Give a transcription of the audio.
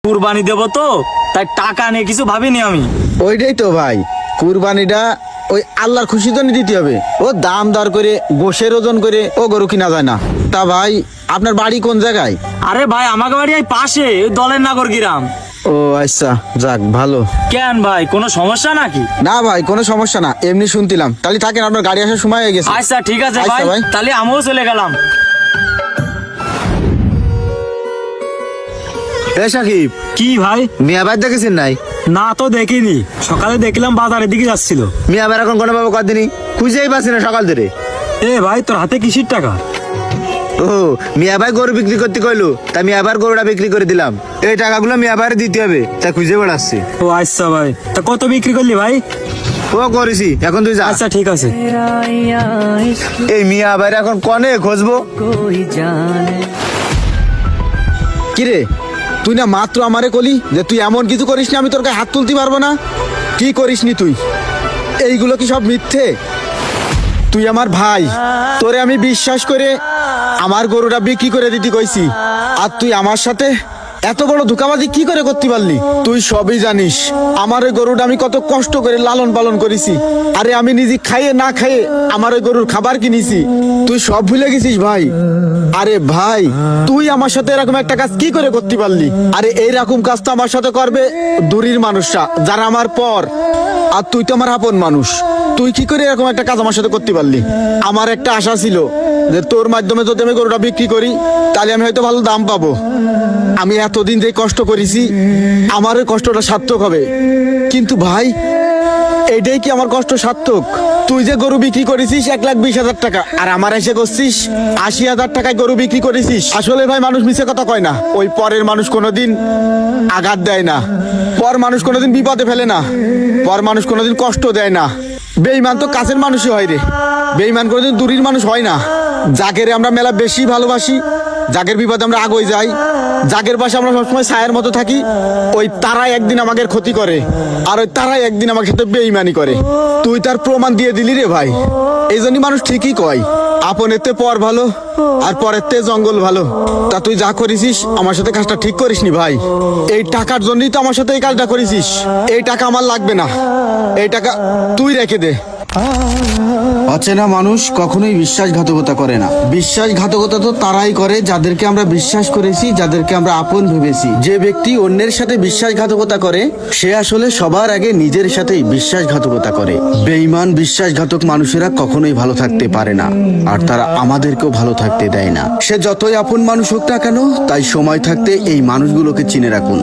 কুরবানি দেবো তো, তাই টাকা নিয়ে কিছু ভাবিনি আমি। ওইটাই তো ভাই, কুরবানিটা ওই আল্লাহর খুশি তো দিতে হবে। ও দাম দর করে গোশের ওজন করে ও গরু কিনা যায় না। তা ভাই আপনার বাড়ি কোন জায়গায়? আরে ভাই আমাকে বাড়ি এই পাশে, ওই দলের নাগর গ্রাম। ও আচ্ছা, যাক ভালো। কেন ভাই কোনো সমস্যা নাকি? না ভাই কোনো সমস্যা না, এমনি শুনতিলাম। তাহলে থাকেন, আপনার গাড়ি আসার সময় হয়ে গেছে। আচ্ছা ঠিক আছে আচ্ছা ভাই, তাহলে আমিও চলে গেলাম। এ সাকিব, কি ভাই? মিয়া ভাই দেখেছেন নাই? না তো দেখিনি, সকালে দেখলাম বাজারের দিকে যাচ্ছিল। মিয়া ভাই এখন কোনো ভাবে কদিনই খুঁজেই পাচ্ছি না সকাল ধরে। এ ভাই তোর হাতে কিসির টাকা? ও মিয়া ভাই গরু বিক্রি করতে কইলো, তাই মিয়া ভাইয়ের গরুটা বিক্রি করে দিলাম। এই টাকাগুলো মিয়া ভাইয়ের দিতে হবে, তাই খুঁজে বেড়াচ্ছি। ও আচ্ছা ভাই, তা কত বিক্রি করলি ভাই? ও করেছি, এখন তুই যা। আচ্ছা ঠিক আছে। এই মিয়া ভাইয়ের এখন কনে খুঁজবো? কিরে তুই না মাত্র আমারে কলি যে তুই এমন কিছু করিস না আমি তোর গায়ে হাত তুলতে পারবো না। কি করিসনি তুই? এইগুলো কি সব মিথ্যে? তুই আমার ভাই, তোরে আমি বিশ্বাস করে আমার গরুটা বিক্রি করে দিতে কইছি, আর তুই আমার সাথে এত বড় ধোঁকাবাজি কি করে করতে পারলি? তুই সবই জানিস আমার ওই গরুটা আমি কত কষ্ট করে লালন পালন করেছি। আরে আমি নিজে খাইয়ে না খাইয়ে আমার ওই গরুর খাবার কিনেছি, তুই সব ভুলে গেছিস ভাই। আরে ভাই তুই আমার সাথে এরকম একটা কাজ কি করে করতে পারলি? আরে এইরকম কাজ তো আমার সাথে করবে দূরের মানুষরা, যারা আমার পর, আর তুই তো আমার আপন মানুষ। তুই কি করে এরকম একটা কাজ আমার সাথে করতে পারলি? আমার একটা আশা ছিল যে তোর মাধ্যমে যদি আমি গরুটা বিক্রি করি তাহলে আমি হয়তো ভালো দাম পাবো। আমি এতদিন যে কষ্ট করেছি আমার ওই কষ্টটা সার্থক হবে। কিন্তু ভাই এইটাই কি আমার কষ্ট সার্থক? তুই যে গরু বিক্রি করেছিস 1,20,000 টাকা, আর আমার এসে করছিস 80,000 টাকায় গরু বিক্রি করেছিস। আসলে ভাই মানুষ মিছে কথা কয় না, ওই পরের মানুষ কোনোদিন আঘাত দেয় না, পর মানুষ কোনোদিন বিপদে ফেলে না, পর মানুষ কোনোদিন কষ্ট দেয় না। বেঈমান তো কাছের মানুষই হয় রে, বেঈমান কোনোদিন দূরের মানুষ হয় না। যাকে আমরা মেলা বেশি ভালোবাসি, যাকের বিপদে আমরা আগে যাই, যাকের পাশে আমরা সবসময় ছায়ের মতো থাকি, ওই তারাই একদিন আমাদের ক্ষতি করে, আর ওই তারাই একদিন আমার সাথে বেঈমানি করে। তুই তার প্রমাণ দিয়ে দিলি রে ভাই। এই জন্যই মানুষ ঠিকই কয় আপনের তে পর ভালো আর পরের তে জঙ্গল ভালো। তা তুই যা করেছিস আমার সাথে কাজটা ঠিক করিসনি ভাই। এই টাকার জন্যই তো আমার সাথে এই কাজটা করেছিস। এই টাকা আমার লাগবে না, এই টাকা তুই রেখে দে। অচেনা মানুষ কখনোই বিশ্বাসঘাতকতা করে না। বিশ্বাসঘাতকতা তো তারাই করে যাদেরকে আমরা বিশ্বাস করেছি, যাদেরকে আমরা আপন ভেবেছি। যে ব্যক্তি অন্যের সাথে বিশ্বাসঘাতকতা করে সে আসলে সবার আগে নিজের সাথেই বিশ্বাসঘাতকতা করে। বেঈমান বিশ্বাসঘাতক মানুষেরা কখনোই ভালো থাকতে পারে না, আর তারা আমাদেরকেও ভালো থাকতে দেয় না। সে যতই আপন মানুষ হোক না কেন, তাই সময় থাকতে এই মানুষগুলোকে চিনে রাখুন।